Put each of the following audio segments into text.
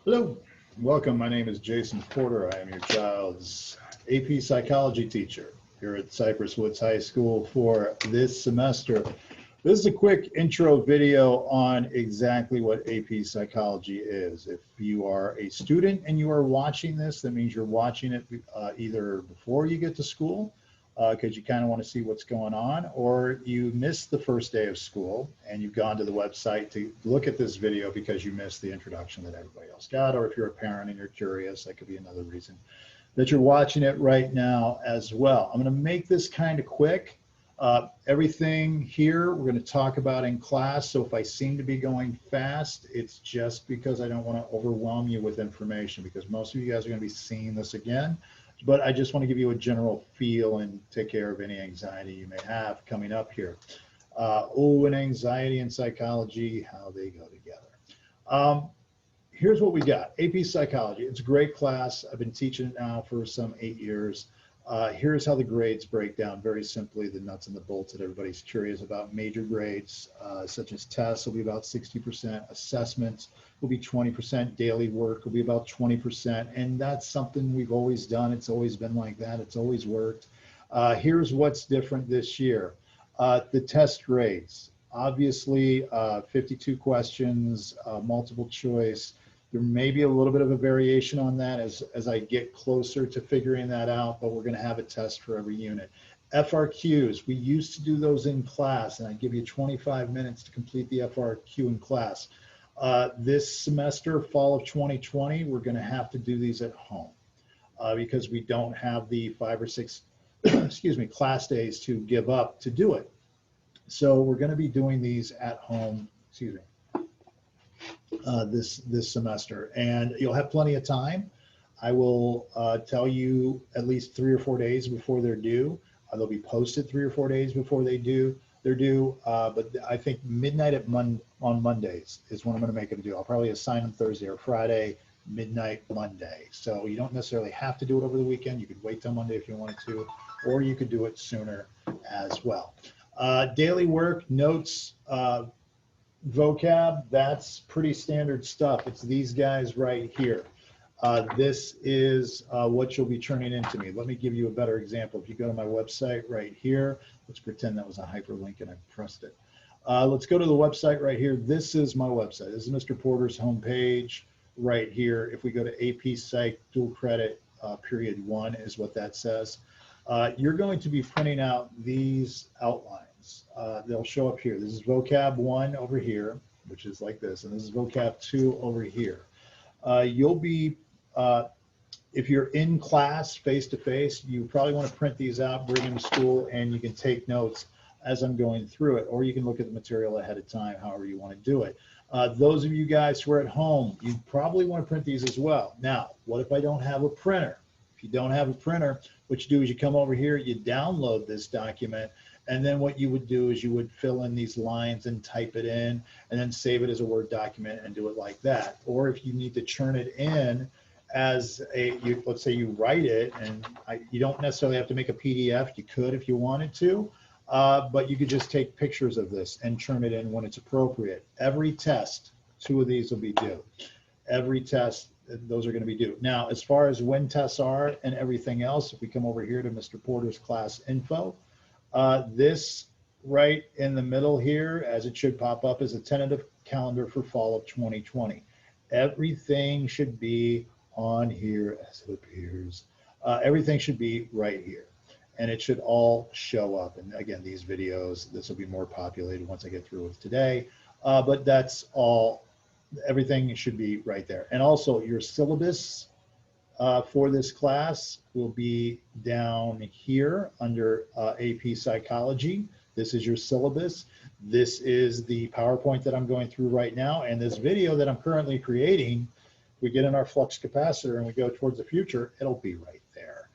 Hello, welcome. My name is Jason Porter. I am your child's AP Psychology teacher here at Cypress Woods High School for this semester. This is a quick intro video on exactly what AP Psychology is. If you are a student and you are watching this, that means you're watching it either before you get to school because you kind of want to see what's going on, or you missed the first day of school and you've gone to the website to look at this video because you missed the introduction that everybody else got, or if you're a parent and you're curious, that could be another reason that you're watching it right now as well. I'm going to make this kind of quick. Everything here we're going to talk about in class, so if I seem to be going fast, it's just because I don't want to overwhelm you with information, because most of you guys are going to be seeing this again. But I just want to give you a general feel and take care of any anxiety you may have coming up here. And anxiety and psychology, how they go together. Here's what we got. AP Psychology. It's a great class. I've been teaching it now for some 8 years. Here's how the grades break down very simply, the nuts and the bolts that everybody's curious about. Major grades, such as tests, will be about 60%. Assessments will be 20%. Daily work will be about 20%. And that's something we've always done. It's always been like that. It's always worked. Here's what's different this year. The test grades. Obviously, 52 questions, multiple choice. There may be a little bit of a variation on that as I get closer to figuring that out, but we're going to have a test for every unit. FRQs, we used to do those in class, and I give you 25 minutes to complete the FRQ in class. This semester, fall of 2020, we're going to have to do these at home because we don't have the 5 or 6 excuse me, class days to give up to do it. So we're going to be doing these at home, excuse me, this semester, and you'll have plenty of time. I will tell you at least 3 or 4 days before they're due. They'll be posted 3 or 4 days before they're due. But I think midnight on Mondays is when I'm going to make them due. I'll probably assign them Thursday or Friday, midnight Monday. So you don't necessarily have to do it over the weekend. You could wait till Monday if you wanted to, or you could do it sooner as well. Daily work, notes, vocab, that's pretty standard stuff. It's these guys right here. This is what you'll be turning into me. Let me give you a better example. If you go to my website right here, let's pretend that was a hyperlink and I pressed it. Let's go to the website right here. This is my website. This is Mr. Porter's homepage right here. If we go to AP Psych Dual Credit Period 1 is what that says. You're going to be printing out these outlines. They'll show up here. This is vocab 1 over here, which is like this, and this is vocab 2 over here. You'll be, if you're in class face-to-face, you probably want to print these out, bring them to school, and you can take notes as I'm going through it, or you can look at the material ahead of time, however you want to do it. Those of you guys who are at home, you probably want to print these as well. Now, what if I don't have a printer? If you don't have a printer, what you do is you come over here, you download this document, and then what you would do is you would fill in these lines and type it in, and then save it as a Word document and do it like that. Or if you need to churn it in as let's say you write it, and you don't necessarily have to make a PDF. You could if you wanted to, but you could just take pictures of this and churn it in when it's appropriate. Every test, 2 of these will be due. Every test, those are going to be due. Now, as far as when tests are and everything else, if we come over here to Mr. Porter's class info, this right in the middle here, as it should pop up, is a tentative calendar for fall of 2020. Everything should be on here as it appears. Everything should be right here, and it should all show up. And again, these videos, this will be more populated once I get through with today, but that's all. Everything should be right there. And also your syllabus for this class will be down here under AP Psychology. This is your syllabus. This is the PowerPoint that I'm going through right now. And this video that I'm currently creating, we get in our flux capacitor and we go towards the future, it'll be right there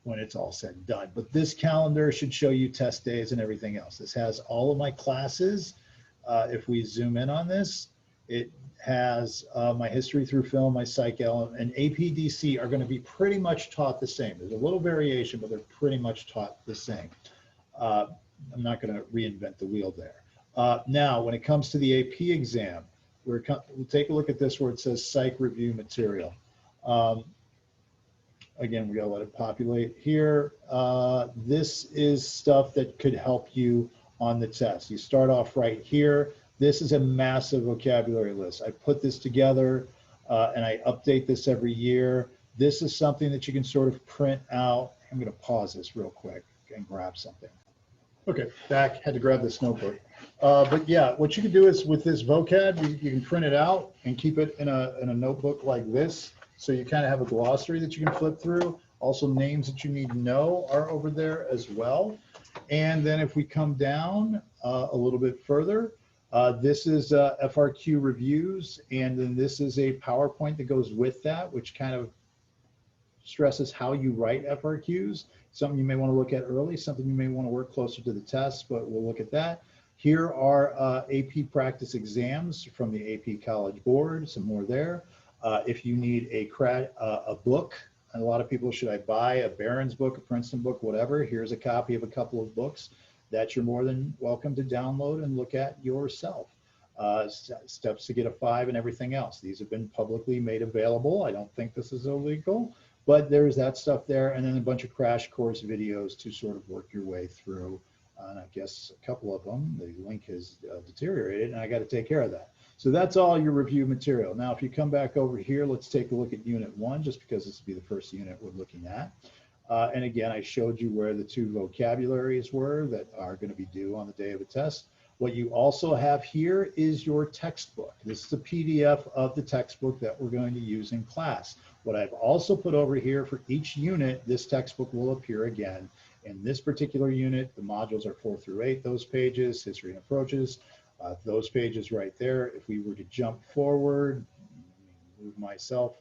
when it's all said and done. But this calendar should show you test days and everything else. This has all of my classes. If we zoom in on this, it has my history through film, my psych element, and APDC are going to be pretty much taught the same. There's a little variation, but they're pretty much taught the same. I'm not going to reinvent the wheel there. Now, when it comes to the AP exam, we'll take a look at this where it says psych review material. Again, we gotta let it populate here. This is stuff that could help you on the test. You start off right here. This is a massive vocabulary list. I put this together and I update this every year. This is something that you can sort of print out. I'm gonna pause this real quick and grab something. Okay, back, had to grab this notebook. But yeah, what you can do is with this vocab, you can print it out and keep it in a notebook like this. So you kind of have a glossary that you can flip through. Also names that you need to know are over there as well. And then if we come down a little bit further, this is FRQ reviews. And then this is a PowerPoint that goes with that, which kind of stresses how you write FRQs. Something you may want to look at early, something you may want to work closer to the test, but we'll look at that. Here are AP practice exams from the AP College Board, some more there. If you need a book, and a lot of people, should I buy a Barron's book, a Princeton book, whatever, here's a copy of a couple of books that you're more than welcome to download and look at yourself. Steps to get a 5 and everything else. These have been publicly made available. I don't think this is illegal. But there's that stuff there, and then a bunch of crash course videos to sort of work your way through. And I guess a couple of them, the link has deteriorated, and I got to take care of that. So that's all your review material. Now, if you come back over here, let's take a look at Unit 1, just because this will be the first unit we're looking at. And again, I showed you where the 2 vocabularies were that are going to be due on the day of a test. What you also have here is your textbook. This is a PDF of the textbook that we're going to use in class. What I've also put over here for each unit, this textbook will appear again. In this particular unit, the modules are 4 through 8, those pages, history and approaches, those pages right there. If we were to jump forward, move myself,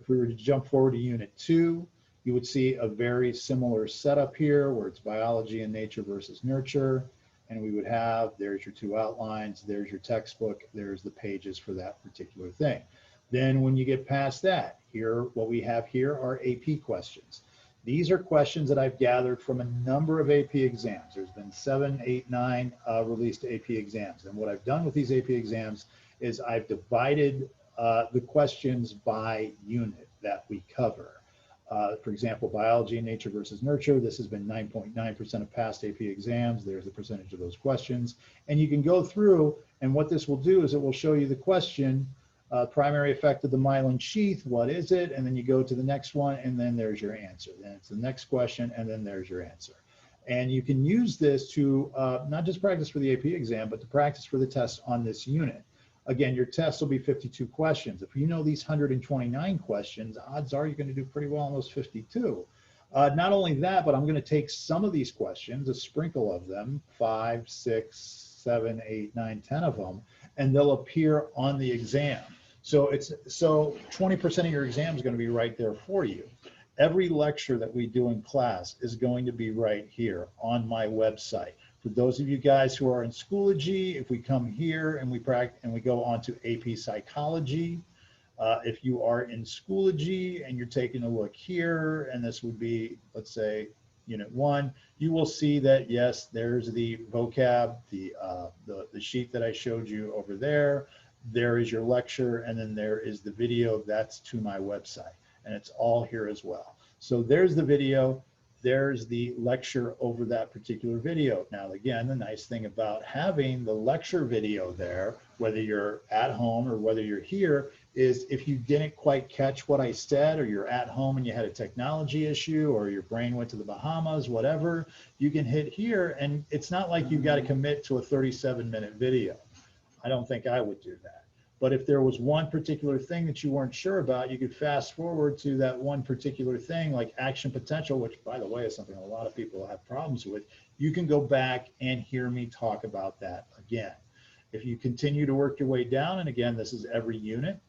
if we were to jump forward to Unit 2, you would see a very similar setup here where it's biology and nature versus nurture. And we would have, there's your 2 outlines, there's your textbook, there's the pages for that particular thing. Then when you get past that, here, what we have here are AP questions. These are questions that I've gathered from a number of AP exams. There's been 7, 8, 9 released AP exams. And what I've done with these AP exams is I've divided the questions by unit that we cover. For example, biology, nature versus nurture. This has been 9.9% of past AP exams. There's the percentage of those questions. And you can go through, and what this will do is it will show you the question, primary effect of the myelin sheath, what is it? And then you go to the next one, and then there's your answer. Then it's the next question, and then there's your answer. And you can use this to not just practice for the AP exam, but to practice for the test on this unit. Again, your test will be 52 questions. If you know these 129 questions, odds are you're going to do pretty well on those 52. Not only that, but I'm going to take some of these questions, a sprinkle of them, 5, 6, 7, 8, 9, 10 of them, and they'll appear on the exam. So 20% of your exam is going to be right there for you. Every lecture that we do in class is going to be right here on my website. For those of you guys who are in Schoology, if we come here and we practice and we go on to AP Psychology, if you are in Schoology and you're taking a look here, and this would be, let's say, Unit 1, you will see that, yes, there's the vocab, the sheet that I showed you over there. There is your lecture, and then there is the video. That's to my website, and it's all here as well. So there's the video. There's the lecture over that particular video. Now, again, the nice thing about having the lecture video there, whether you're at home or whether you're here, is if you didn't quite catch what I said, or you're at home and you had a technology issue, or your brain went to the Bahamas, whatever, you can hit here, and it's not like you've got to commit to a 37-minute video. I don't think I would do that. But if there was one particular thing that you weren't sure about, you could fast forward to that one particular thing, like action potential, which, by the way, is something a lot of people have problems with. You can go back and hear me talk about that again. If you continue to work your way down, and again, this is every unit.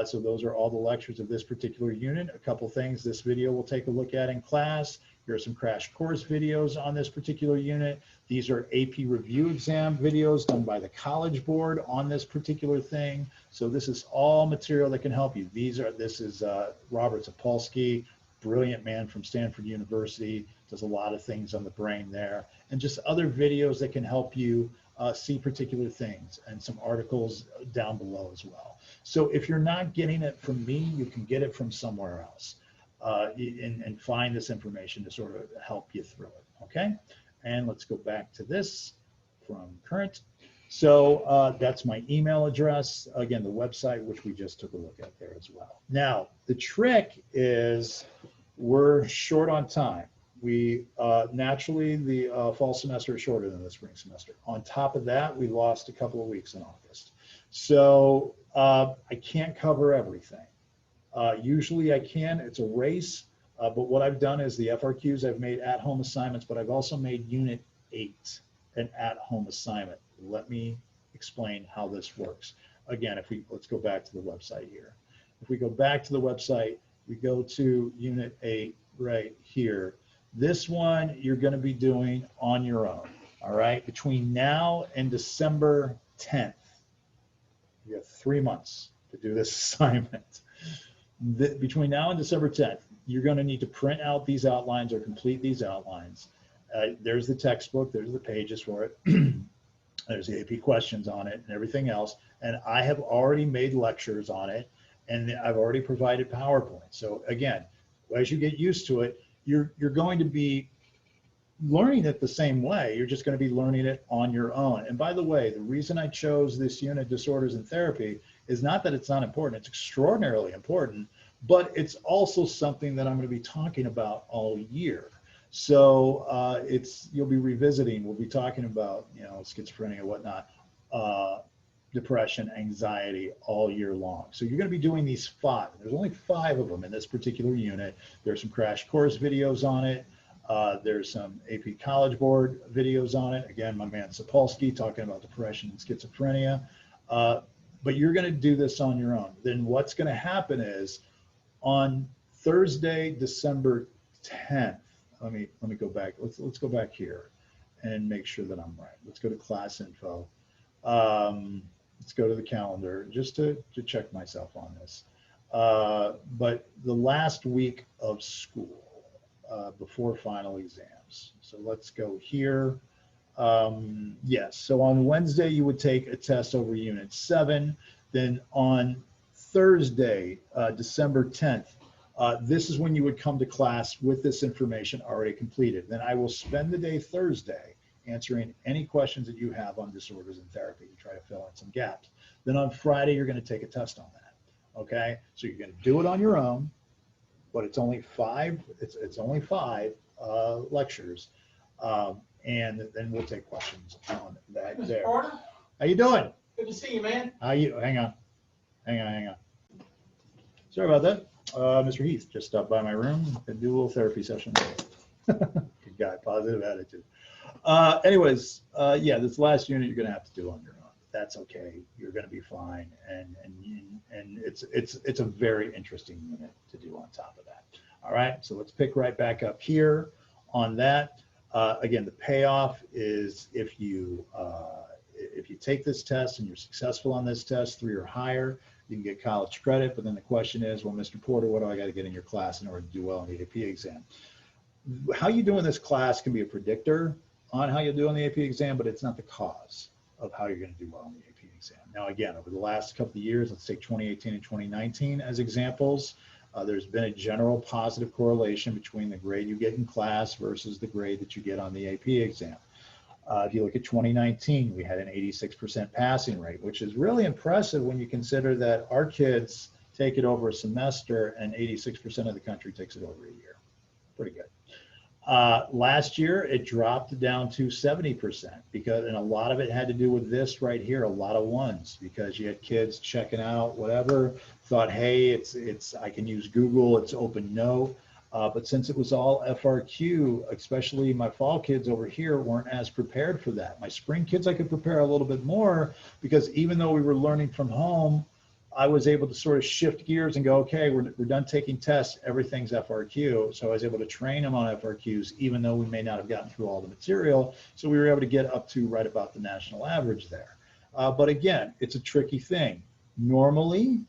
So those are all the lectures of this particular unit. A couple things this video will take a look at in class. Here are some crash course videos on this particular unit. These are AP review exam videos done by the College Board on this particular thing. So this is all material that can help you. This is Robert Sapolsky, brilliant man from Stanford University, does a lot of things on the brain there, and just other videos that can help you see particular things, and some articles down below as well. So if you're not getting it from me, you can get it from somewhere else, and find this information to sort of help you through it, okay? And let's go back to this from current. So that's my email address. Again, the website, which we just took a look at there as well. Now, the trick is we're short on time. We naturally, the fall semester is shorter than the spring semester. On top of that, we lost a couple of weeks in August. So I can't cover everything. Usually I can, it's a race, but what I've done is the FRQs, I've made at-home assignments, but I've also made Unit 8 an at-home assignment. Let me explain how this works. Again, let's go back to the website here. If we go back to the website, we go to Unit 8 right here. This one you're going to be doing on your own, all right? Between now and December 10th, you have 3 months to do this assignment. Between now and December 10th, you're going to need to print out these outlines or complete these outlines. There's the textbook, there's the pages for it, there's the AP questions on it and everything else. And I have already made lectures on it, and I've already provided PowerPoint. So again, as you get used to it, you're going to be learning it the same way. You're just going to be learning it on your own. And by the way, the reason I chose this unit, Disorders in Therapy, is not that it's not important. It's extraordinarily important, but it's also something that I'm going to be talking about all year. So you'll be revisiting, we'll be talking about, you know, schizophrenia, whatnot, depression, anxiety all year long. So you're going to be doing these 5. There's only 5 of them in this particular unit. There's some crash course videos on it. There's some AP College Board videos on it. Again, my man Sapolsky talking about depression and schizophrenia. But you're going to do this on your own. Then what's going to happen is on Thursday, December 10th, let me go back. Let's go back here and make sure that I'm right. Let's go to class info. Let's go to the calendar just to check myself on this. But the last week of school before final exams. So let's go here. Yes, so on Wednesday you would take a test over Unit 7. Then on Thursday, December 10th, this is when you would come to class with this information already completed. Then I will spend the day Thursday answering any questions that you have on disorders in therapy to try to fill in some gaps. Then on Friday, you're going to take a test on that. Okay, so you're going to do it on your own, but it's only 5. It's only 5 lectures, and then we'll take questions on that. Mr. There. Porter? How you doing? Good to see you, man. How you? Hang on. Sorry about that. Mr. Heath just stopped by my room and do a little therapy session. Good guy, positive attitude. Anyways, yeah, this last unit you're going to have to do on your own. That's okay. You're going to be fine, and it's a very interesting unit to do on top of that. All right, so let's pick right back up here on that. Again, the payoff is if you take this test and you're successful on this test, 3 or higher, you can get college credit. But then the question is, well, Mr. Porter, what do I got to get in your class in order to do well on the AP exam? How you do in this class can be a predictor on how you'll do on the AP exam, but it's not the cause of how you're going to do well on the AP exam. Now, again, over the last couple of years, let's take 2018 and 2019 as examples. There's been a general positive correlation between the grade you get in class versus the grade that you get on the AP exam. If you look at 2019, we had an 86% passing rate, which is really impressive when you consider that our kids take it over a semester and 86% of the country takes it over a year. Pretty good. Last year, it dropped down to 70% and a lot of it had to do with this right here, a lot of 1s, because you had kids checking out whatever, thought, hey, I can use Google, it's open note. But since it was all FRQ, especially my fall kids over here weren't as prepared for that. My spring kids, I could prepare a little bit more because even though we were learning from home, I was able to sort of shift gears and go, okay, we're done taking tests, everything's FRQ. So I was able to train them on FRQs, even though we may not have gotten through all the material. So we were able to get up to right about the national average there. But again, it's a tricky thing. Normally,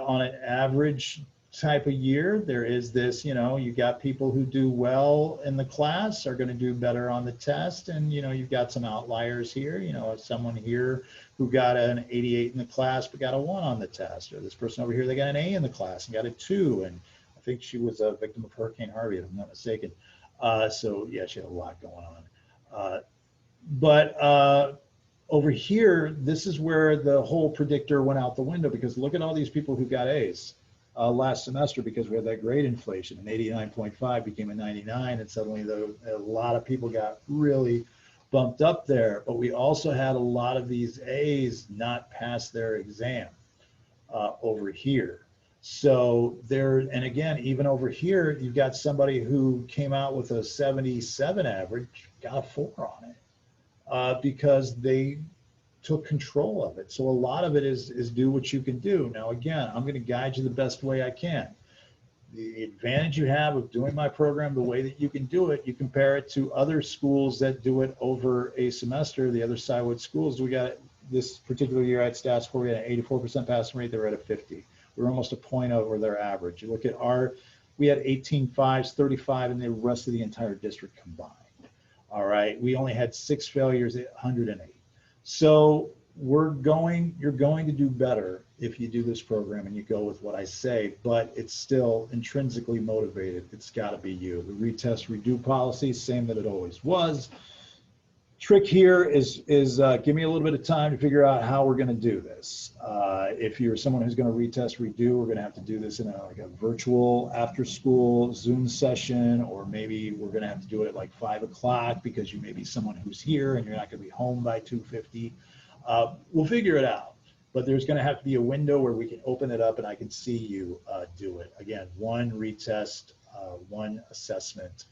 on an average type of year. There is this, you got people who do well in the class are going to do better on the test. And, you've got some outliers here, someone here who got an 88 in the class, but got a 1 on the test, or this person over here, they got an A in the class and got a 2. And I think she was a victim of Hurricane Harvey, if I'm not mistaken. So yeah, she had a lot going on. But over here, this is where the whole predictor went out the window, because look at all these people who got A's last semester, because we had that grade inflation. An 89.5 became a 99, and suddenly a lot of people got really bumped up there. But we also had a lot of these A's not pass their exam over here. So there, and again, even over here, you've got somebody who came out with a 77 average, got a 4 on it because they took control of it. So a lot of it is do what you can do. Now, again, I'm going to guide you the best way I can. The advantage you have of doing my program the way that you can do it, you compare it to other schools that do it over a semester. The other Sidewood schools, we got this particular year at Stats 4, we had an 84% passing rate. They were at a 50. We were almost a point over their average. You look at we had 18 5s, 35, and the rest of the entire district combined. All right, we only had 6 failures at 108. So you're going to do better if you do this program and you go with what I say, but it's still intrinsically motivated. It's got to be you. The retest redo policy, same that it always was. Trick here is give me a little bit of time to figure out how we're going to do this. If you're someone who's going to retest redo, we're going to have to do this in like a virtual after school Zoom session, or maybe we're going to have to do it at like 5 o'clock because you may be someone who's here and you're not going to be home by 2:50. We'll figure it out, but there's going to have to be a window where we can open it up and I can see you do it. Again, 1 retest, 1 assessment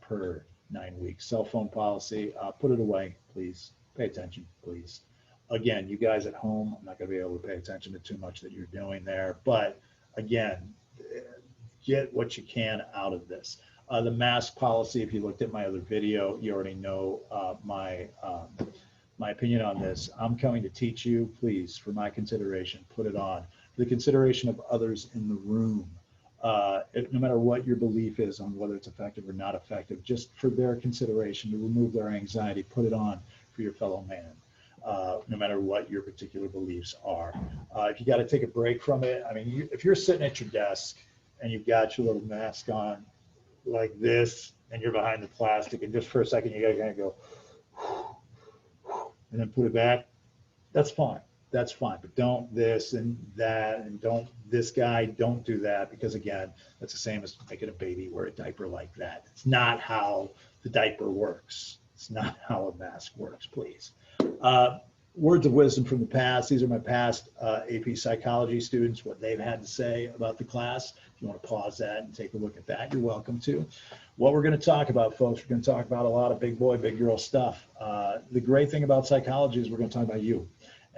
per 9 weeks. Cell phone policy, put it away, please. Pay attention, please. Again, you guys at home, I'm not going to be able to pay attention to too much that you're doing there, but again, get what you can out of this. The mask policy, if you looked at my other video, you already know my opinion on this. I'm coming to teach you, please, for my consideration, put it on. For the consideration of others in the room. No matter what your belief is on whether it's effective or not effective, just for their consideration, to remove their anxiety, put it on for your fellow man, no matter what your particular beliefs are. If you got to take a break from it, I mean, if you're sitting at your desk and you've got your little mask on like this, and you're behind the plastic, and just for a second, you got to kind of go, and then put it back, that's fine. That's fine, but don't this and that, and don't this guy, don't do that, because again, that's the same as making a baby wear a diaper like that. It's not how the diaper works. It's not how a mask works, please. Words of wisdom from the past. These are my past AP psychology students, what they've had to say about the class. If you want to pause that and take a look at that, you're welcome to. What we're going to talk about, folks, we're going to talk about a lot of big boy, big girl stuff. The great thing about psychology is we're going to talk about you.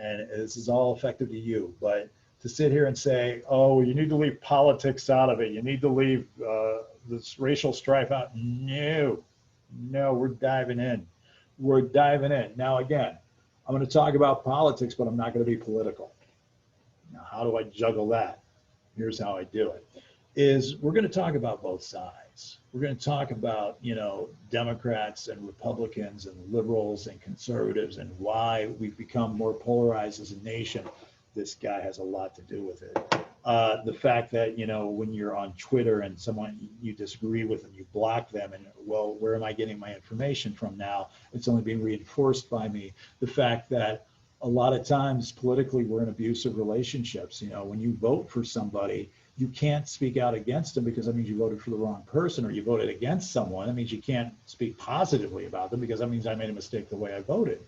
And this is all effective to you, but to sit here and say, oh, you need to leave politics out of it, you need to leave this racial strife out, no, we're diving in. We're diving in. Now, again, I'm going to talk about politics, but I'm not going to be political. Now, how do I juggle that? Here's how I do it, is we're going to talk about both sides. We're going to talk about, Democrats and Republicans and liberals and conservatives and why we've become more polarized as a nation. This guy has a lot to do with it. The fact that, when you're on Twitter and someone you disagree with and you block them, and, well, where am I getting my information from now? It's only being reinforced by me. The fact that a lot of times politically we're in abusive relationships. When you vote for somebody, you can't speak out against them because that means you voted for the wrong person, or you voted against someone. That means you can't speak positively about them because that means I made a mistake the way I voted.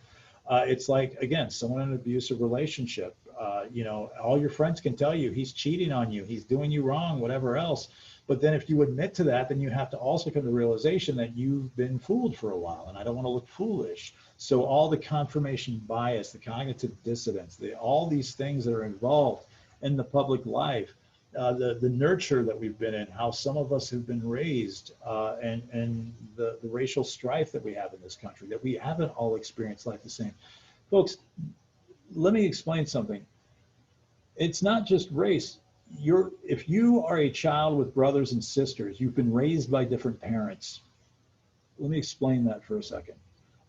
It's like, again, someone in an abusive relationship, all your friends can tell you he's cheating on you, he's doing you wrong, whatever else. But then if you admit to that, then you have to also come to the realization that you've been fooled for a while, and I don't want to look foolish. So all the confirmation bias, the cognitive dissonance, all these things that are involved in the public life, the nurture that we've been in, how some of us have been raised, and the racial strife that we have in this country, that we haven't all experienced life the same. Folks, let me explain something. It's not just race. if you are a child with brothers and sisters, you've been raised by different parents. Let me explain that for a second.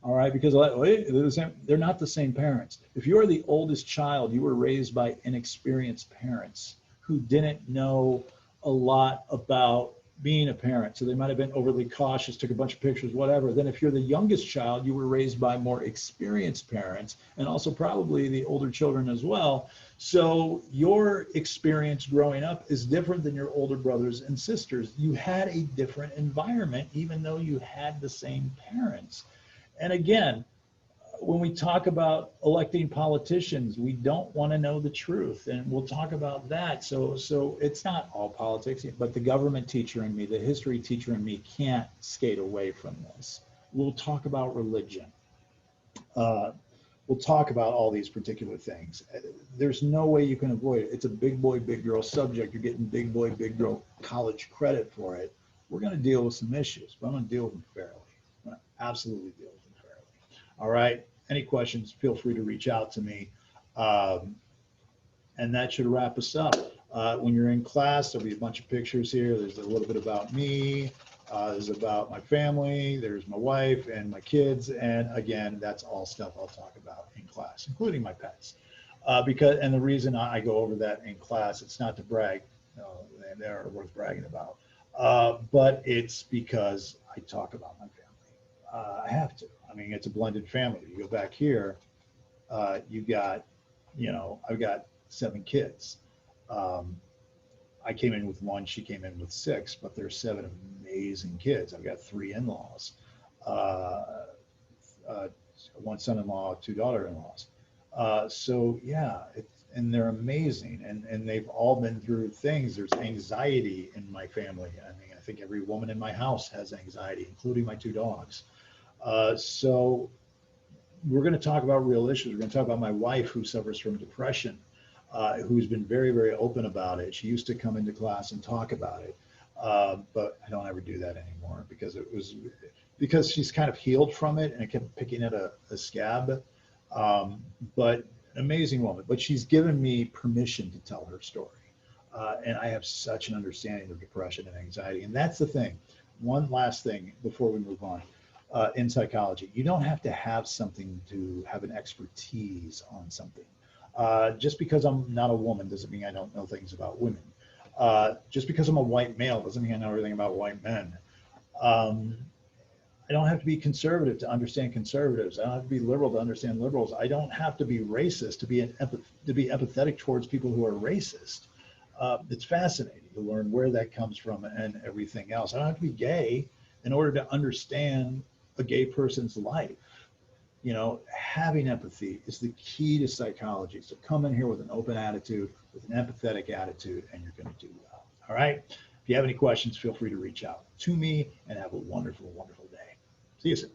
All right, because they're not the same parents. If you're the oldest child, you were raised by inexperienced parents who didn't know a lot about being a parent. So they might have been overly cautious, took a bunch of pictures, whatever. Then if you're the youngest child, you were raised by more experienced parents and also probably the older children as well. So your experience growing up is different than your older brothers and sisters. You had a different environment, even though you had the same parents. And again, when we talk about electing politicians, we don't want to know the truth, and we'll talk about that. So it's not all politics, but the government teacher in me, the history teacher in me can't skate away from this. We'll talk about religion. We'll talk about all these particular things. There's no way you can avoid it. It's a big boy, big girl subject. You're getting big boy, big girl college credit for it. We're going to deal with some issues, but I'm going to deal with them fairly. I'm going to absolutely deal with them fairly. All right. Any questions, feel free to reach out to me. And that should wrap us up. When you're in class, there'll be a bunch of pictures here. There's a little bit about me. There's about my family. There's my wife and my kids. And again, that's all stuff I'll talk about in class, including my pets. And the reason I go over that in class, it's not to brag. They're worth bragging about. But it's because I talk about my family. I have to. I mean, it's a blended family. You go back here, you got, I've got 7 kids. I came in with 1, she came in with 6, but there's 7 amazing kids. I've got 3 in-laws, 1 son-in-law, 2 daughter-in-laws. So yeah, and they're amazing, and they've all been through things. There's anxiety in my family. I mean, I think every woman in my house has anxiety, including my 2 dogs. So we're going to talk about real issues. We're going to talk about my wife who suffers from depression, who's been very, very open about it. She used to come into class and talk about it, but I don't ever do that anymore because she's kind of healed from it and it kept picking at a scab. But an amazing woman, but she's given me permission to tell her story. And I have such an understanding of depression and anxiety. And that's the thing. One last thing before we move on. In psychology, you don't have to have something to have an expertise on something. Just because I'm not a woman doesn't mean I don't know things about women. Just because I'm a white male doesn't mean I know everything about white men. I don't have to be conservative to understand conservatives. I don't have to be liberal to understand liberals. I don't have to be racist to be empathetic towards people who are racist. It's fascinating to learn where that comes from and everything else. I don't have to be gay in order to understand a gay person's life. Having empathy is the key to psychology. So come in here with an open attitude, with an empathetic attitude, and you're going to do well. All right. If you have any questions, feel free to reach out to me and have a wonderful, wonderful day. See you soon.